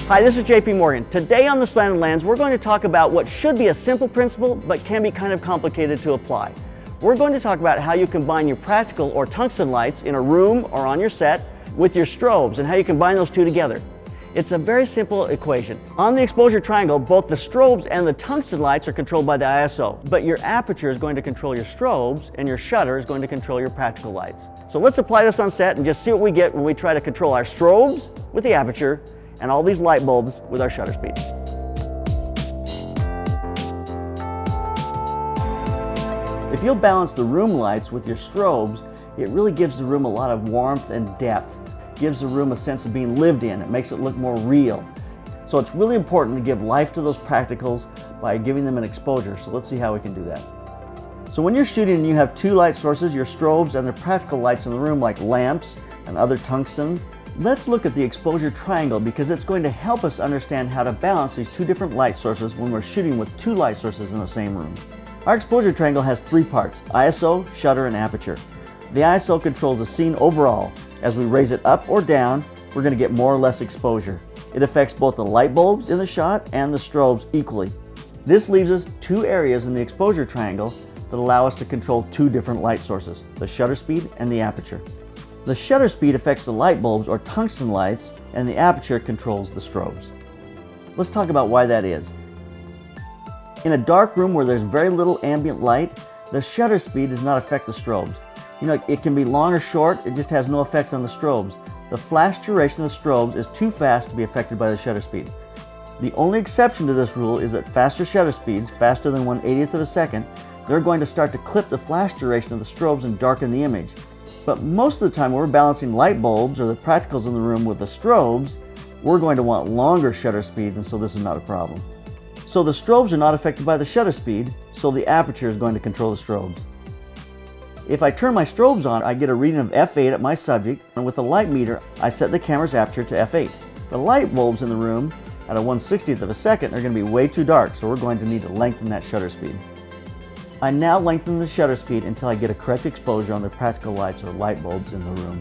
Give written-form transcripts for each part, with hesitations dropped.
Hi, this is JP Morgan. Today on The Slanted Lens, we're going to talk about what should be a simple principle but can be kind of complicated to apply. We're going to talk about how you combine your practical or tungsten lights in a room or on your set with your strobes and how you combine those two together. It's a very simple equation. On the exposure triangle, both the strobes and the tungsten lights are controlled by the ISO, but your aperture is going to control your strobes and your shutter is going to control your practical lights. So let's apply this on set and just see what we get when we try to control our strobes with the aperture and all these light bulbs with our shutter speed. If you'll balance the room lights with your strobes, it really gives the room a lot of warmth and depth. It gives the room a sense of being lived in. It makes it look more real. So it's really important to give life to those practicals by giving them an exposure. So let's see how we can do that. So when you're shooting and you have two light sources, your strobes and the practical lights in the room like lamps and other tungsten, let's look at the exposure triangle because it's going to help us understand how to balance these two different light sources when we're shooting with two light sources in the same room. Our exposure triangle has three parts: ISO, shutter, and aperture. The ISO controls the scene overall. As we raise it up or down, we're going to get more or less exposure. It affects both the light bulbs in the shot and the strobes equally. This leaves us two areas in the exposure triangle that allow us to control two different light sources: the shutter speed and the aperture. The shutter speed affects the light bulbs or tungsten lights, and the aperture controls the strobes. Let's talk about why that is. In a dark room where there's very little ambient light, the shutter speed does not affect the strobes. It can be long or short, it just has no effect on the strobes. The flash duration of the strobes is too fast to be affected by the shutter speed. The only exception to this rule is that faster shutter speeds, faster than 1/80th of a second, they're going to start to clip the flash duration of the strobes and darken the image. But most of the time when we're balancing light bulbs or the practicals in the room with the strobes, we're going to want longer shutter speeds, and so this is not a problem. So the strobes are not affected by the shutter speed, so the aperture is going to control the strobes. If I turn my strobes on, I get a reading of f8 at my subject, and with the light meter, I set the camera's aperture to f8. The light bulbs in the room at a 1/60th of a second are going to be way too dark, so we're going to need to lengthen that shutter speed. I now lengthen the shutter speed until I get a correct exposure on the practical lights or light bulbs in the room.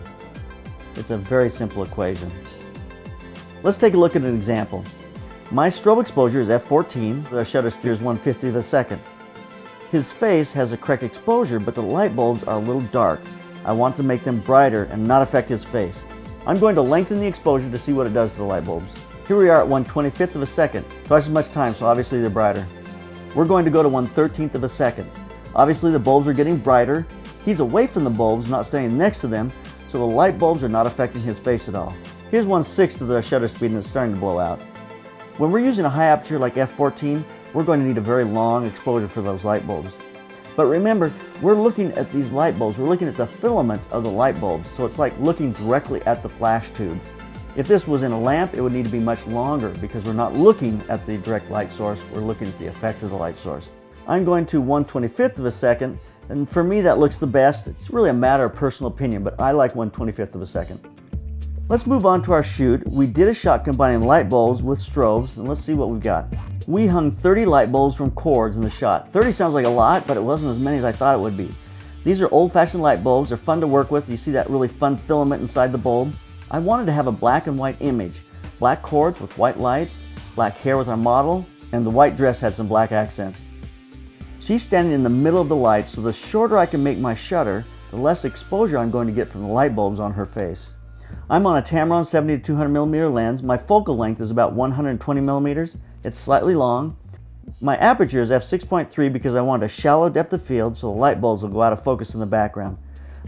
It's a very simple equation. Let's take a look at an example. My strobe exposure is f14, the shutter speed is 1/50th of a second. His face has a correct exposure, but the light bulbs are a little dark. I want to make them brighter and not affect his face. I'm going to lengthen the exposure to see what it does to the light bulbs. Here we are at 1/25th of a second, twice as much time, so obviously they're brighter. We're going to go to 1/13th of a second. Obviously the bulbs are getting brighter. He's away from the bulbs, not standing next to them, so the light bulbs are not affecting his face at all. Here's 1/6 of the shutter speed and it's starting to blow out. When we're using a high aperture like f14, we're going to need a very long exposure for those light bulbs. But remember, we're looking at these light bulbs, we're looking at the filament of the light bulbs, so it's like looking directly at the flash tube. If this was in a lamp, it would need to be much longer because we're not looking at the direct light source, we're looking at the effect of the light source. I'm going to 1/25th of a second, and for me that looks the best. It's really a matter of personal opinion, but I like 1/25th of a second. Let's move on to our shoot. We did a shot combining light bulbs with strobes, and let's see what we've got. We hung 30 light bulbs from cords in the shot. 30 sounds like a lot, but it wasn't as many as I thought it would be. These are old-fashioned light bulbs. They're fun to work with. You see that really fun filament inside the bulb? I wanted to have a black and white image. Black cords with white lights, black hair with our model, and the white dress had some black accents. She's standing in the middle of the light, so the shorter I can make my shutter, the less exposure I'm going to get from the light bulbs on her face. I'm on a Tamron 70 to 200 millimeter lens. My focal length is about 120 millimeters. It's slightly long. My aperture is f6.3 because I want a shallow depth of field so the light bulbs will go out of focus in the background.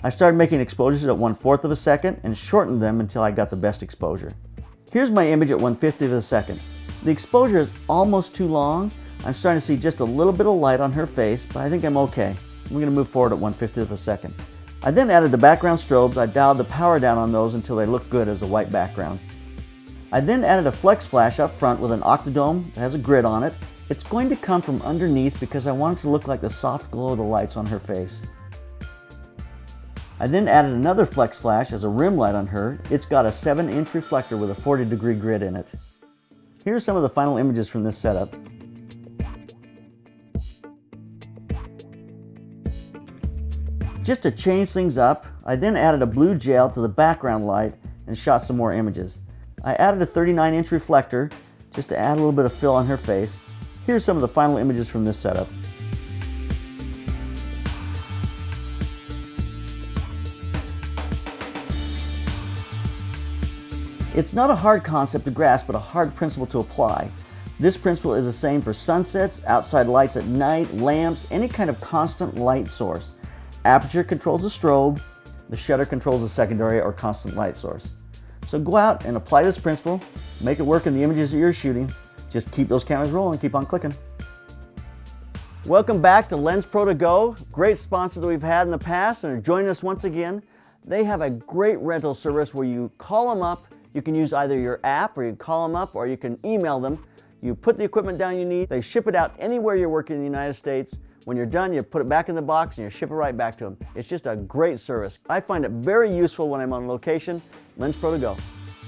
I started making exposures at 1/4 of a second and shortened them until I got the best exposure. Here's my image at 1/50th of a second. The exposure is almost too long. I'm starting to see just a little bit of light on her face, but I think I'm okay. I'm going to move forward at 1/50th of a second. I then added the background strobes. I dialed the power down on those until they look good as a white background. I then added a flex flash up front with an octadome that has a grid on it. It's going to come from underneath because I want it to look like the soft glow of the lights on her face. I then added another flex flash as a rim light on her. It's got a 7-inch reflector with a 40-degree grid in it. Here are some of the final images from this setup. Just to change things up, I then added a blue gel to the background light and shot some more images. I added a 39-inch reflector just to add a little bit of fill on her face. Here's some of the final images from this setup. It's not a hard concept to grasp, but a hard principle to apply. This principle is the same for sunsets, outside lights at night, lamps, any kind of constant light source. Aperture controls the strobe, the shutter controls the secondary or constant light source. So go out and apply this principle, make it work in the images that you're shooting. Just keep those cameras rolling, keep on clicking. Welcome back to Lens Pro To Go, great sponsor that we've had in the past and are joining us once again. They have a great rental service where you call them up. You can use either your app or you can call them up or you can email them. You put the equipment down you need. They ship it out anywhere you're working in the United States. When you're done, you put it back in the box and you ship it right back to them. It's just a great service. I find it very useful when I'm on location. Lens Pro To Go.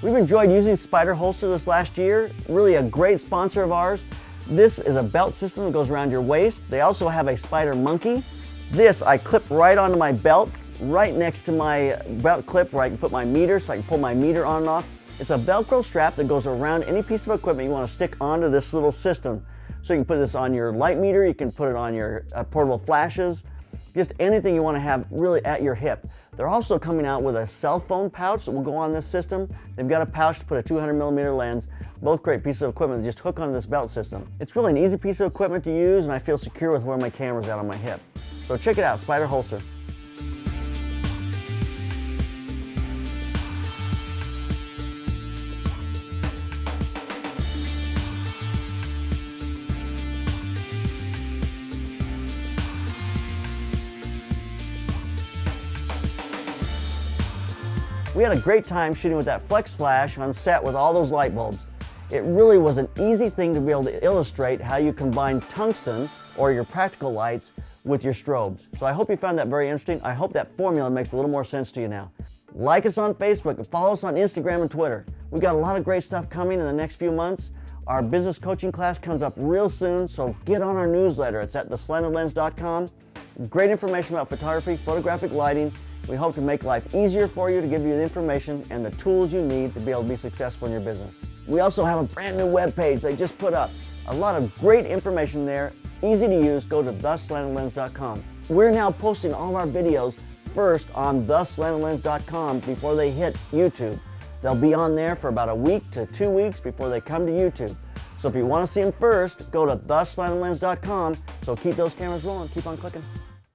We've enjoyed using Spyder Holster this last year. Really a great sponsor of ours. This is a belt system that goes around your waist. They also have a Spyder Monkey. This I clip right onto my belt, right next to my belt clip where I can put my meter so I can pull my meter on and off. It's a Velcro strap that goes around any piece of equipment you want to stick onto this little system. So you can put this on your light meter, you can put it on your portable flashes, just anything you want to have really at your hip. They're also coming out with a cell phone pouch that will go on this system. They've got a pouch to put a 200mm lens, both great pieces of equipment that just hook onto this belt system. It's really an easy piece of equipment to use and I feel secure with where my camera's at on my hip. So check it out, Spyder Holster. We had a great time shooting with that Flex Flash on set with all those light bulbs. It really was an easy thing to be able to illustrate how you combine tungsten or your practical lights with your strobes. So I hope you found that very interesting. I hope that formula makes a little more sense to you now. Like us on Facebook and follow us on Instagram and Twitter. We've got a lot of great stuff coming in the next few months. Our business coaching class comes up real soon, so get on our newsletter. It's at theslenderlens.com. Great information about photography, photographic lighting. We hope to make life easier for you, to give you the information and the tools you need to be able to be successful in your business. We also have a brand new webpage they just put up. A lot of great information there, easy to use. Go to theslenderlens.com. We're now posting all our videos first on theslenderlens.com before they hit YouTube. They'll be on there for about a week to 2 weeks before they come to YouTube. So if you want to see them first, go to theslenderlens.com. So keep those cameras rolling, keep on clicking.